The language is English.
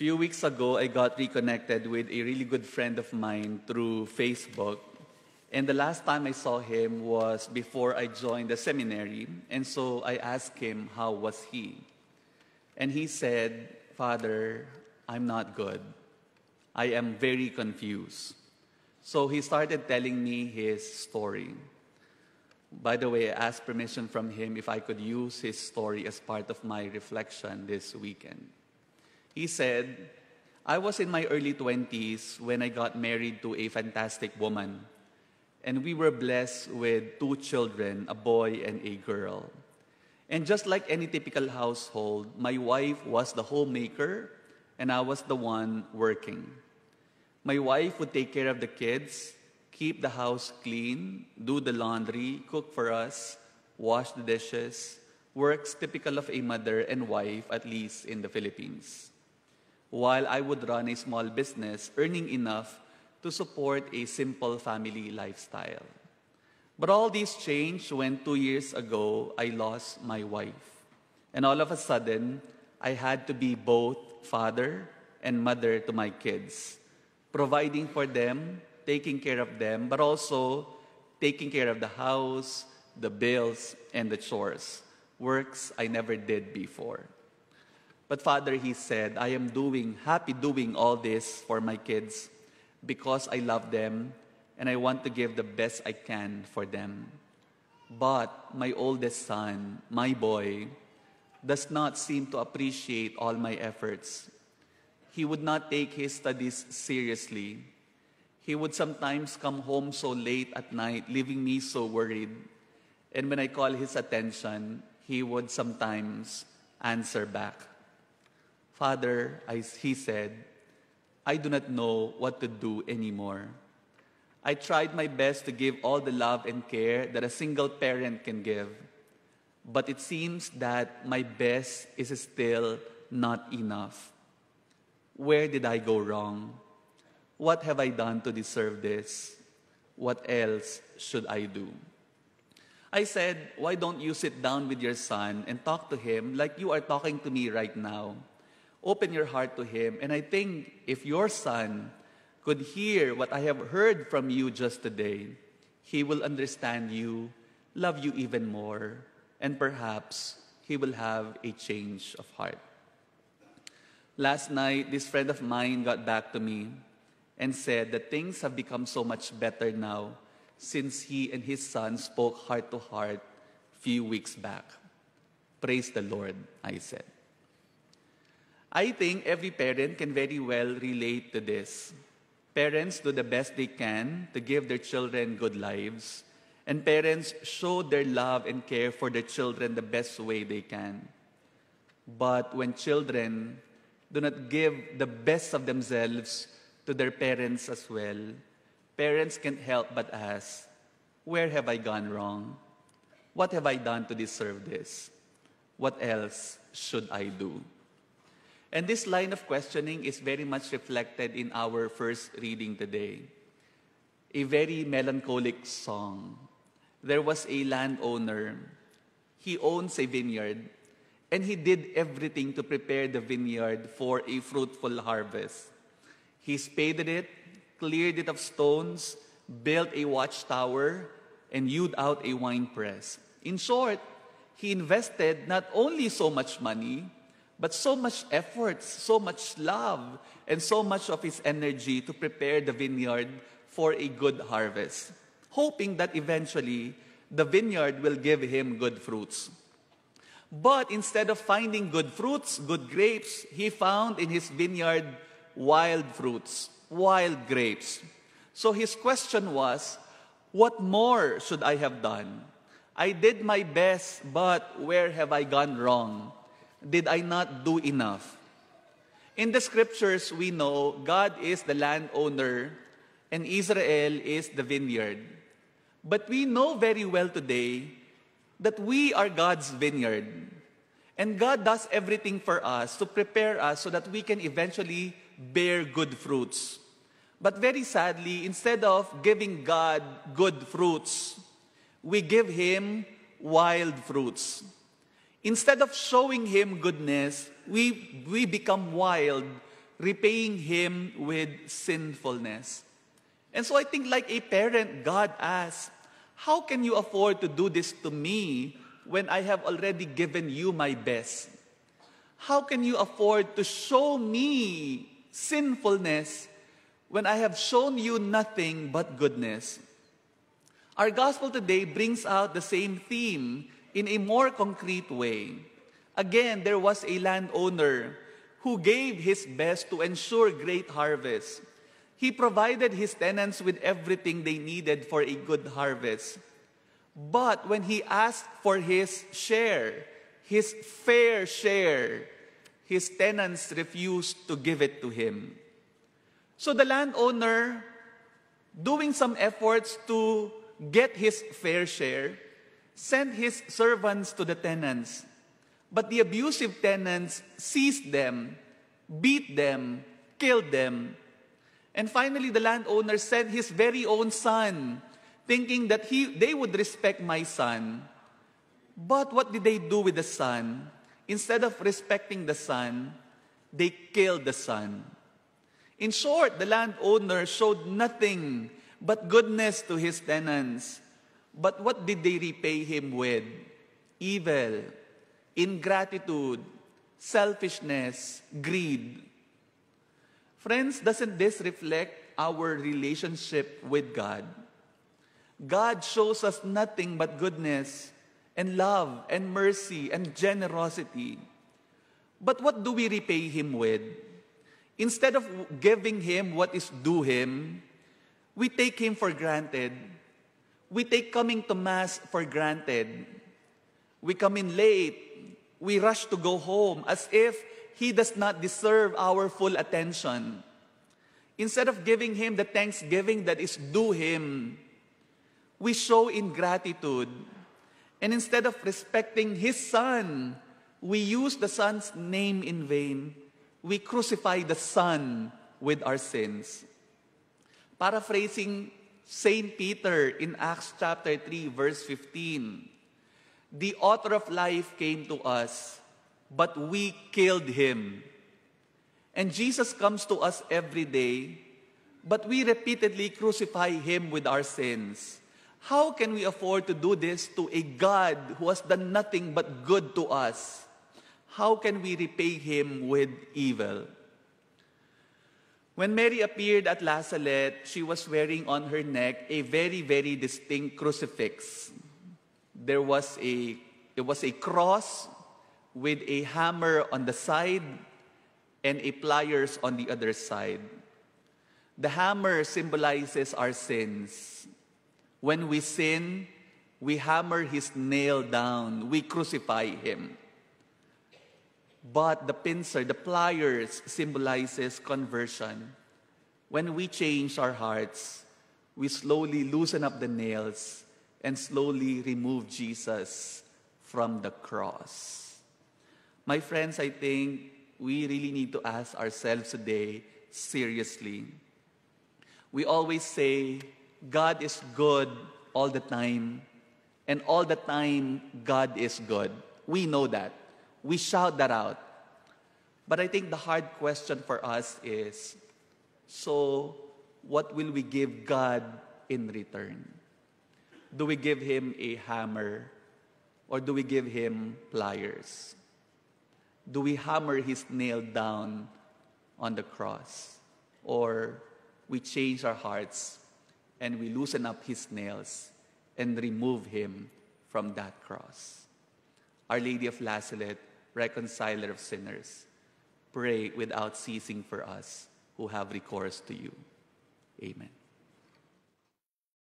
Few weeks ago, I got reconnected with a really good friend of mine through Facebook. And the last time I saw him was before I joined the seminary. And so I asked him, how was he? And he said, Father, I'm not good. I am very confused. So he started telling me his story. By the way, I asked permission from him if I could use his story as part of my reflection this weekend. He said, I was in my early 20s when I got married to a fantastic woman. And we were blessed with 2 children, a boy and a girl. And just like any typical household, my wife was the homemaker and I was the one working. My wife would take care of the kids, keep the house clean, do the laundry, cook for us, wash the dishes, works typical of a mother and wife, at least in the Philippines. While I would run a small business, earning enough to support a simple family lifestyle. But all this changed when 2 years ago, I lost my wife. And all of a sudden, I had to be both father and mother to my kids, providing for them, taking care of them, but also taking care of the house, the bills, and the chores, works I never did before. But Father, he said, I am happy doing all this for my kids because I love them and I want to give the best I can for them. But my oldest son, my boy, does not seem to appreciate all my efforts. He would not take his studies seriously. He would sometimes come home so late at night, leaving me so worried. And when I call his attention, he would sometimes answer back. Father, he said, I do not know what to do anymore. I tried my best to give all the love and care that a single parent can give. But it seems that my best is still not enough. Where did I go wrong? What have I done to deserve this? What else should I do? I said, why don't you sit down with your son and talk to him like you are talking to me right now? Open your heart to him. And I think if your son could hear what I have heard from you just today, he will understand you, love you even more, and perhaps he will have a change of heart. Last night, this friend of mine got back to me and said that things have become so much better now since he and his son spoke heart to heart a few weeks back. Praise the Lord, I said. I think every parent can very well relate to this. Parents do the best they can to give their children good lives, and parents show their love and care for their children the best way they can. But when children do not give the best of themselves to their parents as well, parents can't help but ask, where have I gone wrong? What have I done to deserve this? What else should I do? And this line of questioning is very much reflected in our first reading today. A very melancholic song. There was a landowner. He owns a vineyard, and he did everything to prepare the vineyard for a fruitful harvest. He spaded it, cleared it of stones, built a watchtower, and hewed out a winepress. In short, he invested not only so much money, but so much effort, so much love, and so much of his energy to prepare the vineyard for a good harvest, hoping that eventually the vineyard will give him good fruits. But instead of finding good fruits, good grapes, he found in his vineyard wild fruits, wild grapes. So his question was, what more should I have done? I did my best, but where have I gone wrong? Did I not do enough? In the scriptures, we know God is the landowner and Israel is the vineyard. But we know very well today that we are God's vineyard. And God does everything for us to prepare us so that we can eventually bear good fruits. But very sadly, instead of giving God good fruits, we give Him wild fruits. Instead of showing Him goodness, we become wild repaying him with sinfulness. And so I think like a parent, God asks, how can you afford to do this to me when I have already given you my best? How can you afford to show me sinfulness when I have shown you nothing but goodness? Our gospel today brings out the same theme in a more concrete way. Again, there was a landowner who gave his best to ensure great harvest. He provided his tenants with everything they needed for a good harvest. But when he asked for his share, his fair share, his tenants refused to give it to him. So the landowner, doing some efforts to get his fair share, sent his servants to the tenants. But the abusive tenants seized them, beat them, killed them. And finally, the landowner sent his very own son, thinking that they would respect my son. But what did they do with the son? Instead of respecting the son, they killed the son. In short, the landowner showed nothing but goodness to his tenants. But what did they repay him with? Evil, ingratitude, selfishness, greed. Friends, doesn't this reflect our relationship with God? God shows us nothing but goodness and love and mercy and generosity. But what do we repay him with? Instead of giving him what is due him, we take him for granted. We take coming to Mass for granted. We come in late. We rush to go home as if he does not deserve our full attention. Instead of giving him the thanksgiving that is due him, we show ingratitude. And instead of respecting his son, we use the son's name in vain. We crucify the son with our sins. Paraphrasing Saint Peter in Acts chapter 3, verse 15, the author of life came to us, but we killed him. And Jesus comes to us every day, but we repeatedly crucify him with our sins. How can we afford to do this to a God who has done nothing but good to us? How can we repay him with evil? When Mary appeared at Lazaret, she was wearing on her neck a very, very distinct crucifix. It was a cross with a hammer on the side and a pliers on the other side. The hammer symbolizes our sins. When we sin, we hammer his nail down. We crucify him. But the pincer, the pliers, symbolizes conversion. When we change our hearts, we slowly loosen up the nails and slowly remove Jesus from the cross. My friends, I think we really need to ask ourselves today seriously. We always say, God is good all the time, and all the time, God is good. We know that. We shout that out. But I think the hard question for us is, so what will we give God in return? Do we give him a hammer or do we give him pliers? Do we hammer his nail down on the cross? Or we change our hearts and we loosen up his nails and remove him from that cross? Our Lady of Lazaret, reconciler of sinners, pray without ceasing for us who have recourse to you. Amen.